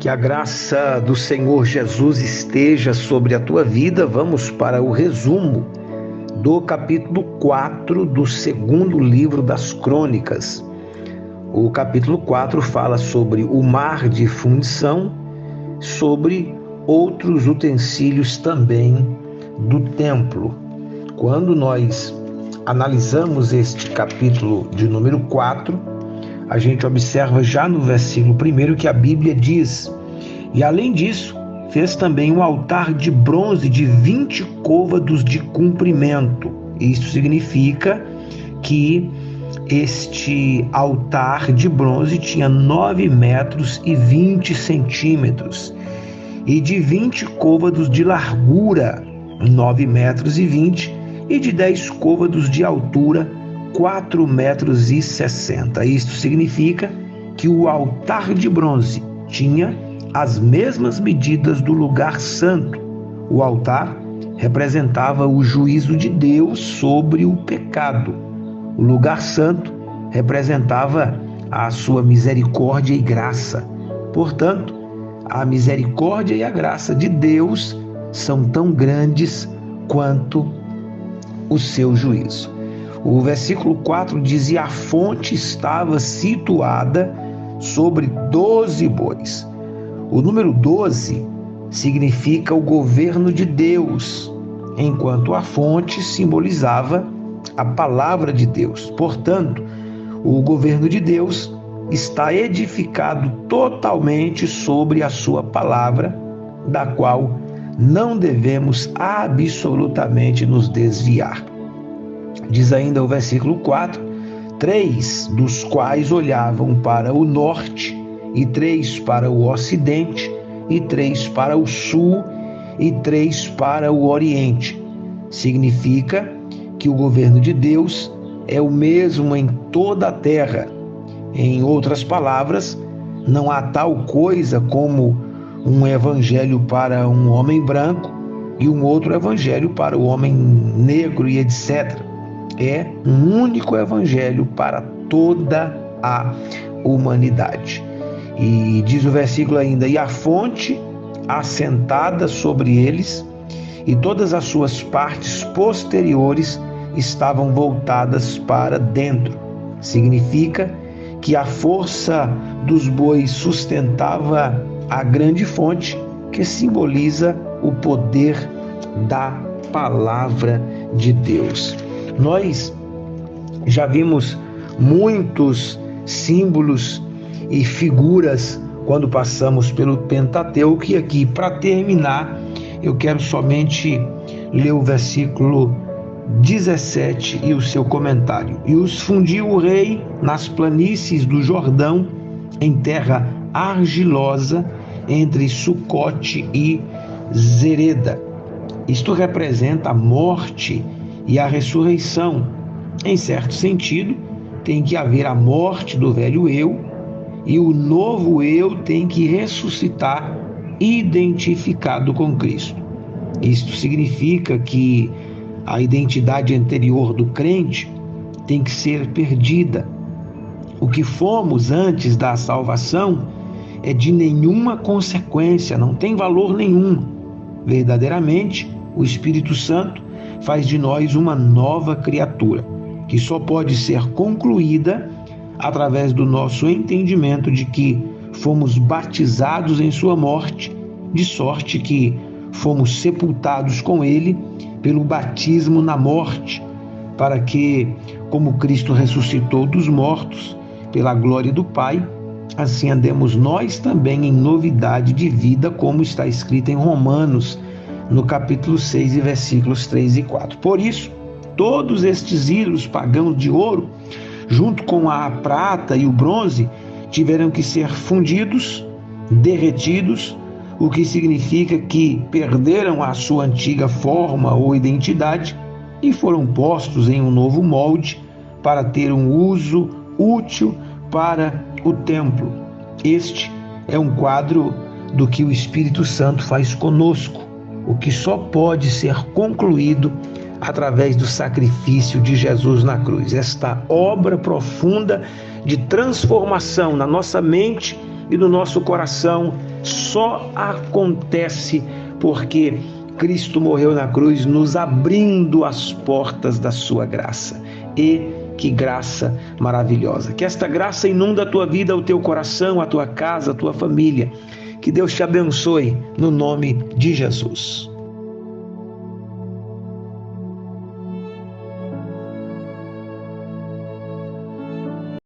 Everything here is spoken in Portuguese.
Que a graça do Senhor Jesus esteja sobre a tua vida. Vamos para o resumo do capítulo 4 do segundo livro das Crônicas. O capítulo 4 fala sobre o mar de fundição, sobre outros utensílios também do templo. Quando nós analisamos este capítulo de número 4, a gente observa já no versículo 1 que a Bíblia diz: e além disso, fez também um altar de bronze de 20 côvados de comprimento. Isto significa que este altar de bronze tinha 9 metros e 20 centímetros e de 20 côvados de largura, 9 metros e 20, e de 10 côvados de altura, 4 metros e 60. Isto significa que o altar de bronze tinha as mesmas medidas do lugar santo. O altar representava o juízo de Deus sobre o pecado. O lugar santo representava a sua misericórdia e graça. Portanto, a misericórdia e a graça de Deus são tão grandes quanto o seu juízo. O versículo 4 diz: e a fonte estava situada sobre 12 bois. O número 12 significa o governo de Deus, enquanto a fonte simbolizava a palavra de Deus. Portanto, o governo de Deus está edificado totalmente sobre a sua palavra, da qual não devemos absolutamente nos desviar. Diz ainda o versículo 4, 3 dos quais olhavam para o norte, e 3 para o ocidente, e 3 para o sul, e 3 para o oriente. Significa que o governo de Deus é o mesmo em toda a terra. Em outras palavras, não há tal coisa como um evangelho para um homem branco e um outro evangelho para o homem negro e etc. É um único evangelho para toda a humanidade. E diz o versículo ainda: e a fonte assentada sobre eles, e todas as suas partes posteriores estavam voltadas para dentro. Significa que a força dos bois sustentava a grande fonte, que simboliza o poder da palavra de Deus. Nós já vimos muitos símbolos e figuras quando passamos pelo Pentateuco, e aqui, para terminar, eu quero somente ler o versículo 17 e o seu comentário. E os fundiu o rei nas planícies do Jordão, em terra argilosa, entre Sucote e Zereda. Isto representa a morte e a ressurreição. Em certo sentido, tem que haver a morte do velho eu, e o novo eu tem que ressuscitar identificado com Cristo. Isto significa que a identidade anterior do crente tem que ser perdida. O que fomos antes da salvação é de nenhuma consequência, não tem valor nenhum. Verdadeiramente, o Espírito Santo faz de nós uma nova criatura, que só pode ser concluída através do nosso entendimento de que fomos batizados em sua morte, de sorte que fomos sepultados com ele pelo batismo na morte, para que, como Cristo ressuscitou dos mortos pela glória do Pai, assim andemos nós também em novidade de vida, como está escrito em Romanos, no capítulo 6 e versículos 3 e 4. Por isso, todos estes ídolos pagãos de ouro, junto com a prata e o bronze, tiveram que ser fundidos, derretidos, o que significa que perderam a sua antiga forma ou identidade e foram postos em um novo molde para ter um uso útil para o templo. Este é um quadro do que o Espírito Santo faz conosco, o que só pode ser concluído através do sacrifício de Jesus na cruz. Esta obra profunda de transformação na nossa mente e no nosso coração só acontece porque Cristo morreu na cruz, nos abrindo as portas da sua graça. E que graça maravilhosa! Que esta graça inunda a tua vida, o teu coração, a tua casa, a tua família. Que Deus te abençoe no nome de Jesus.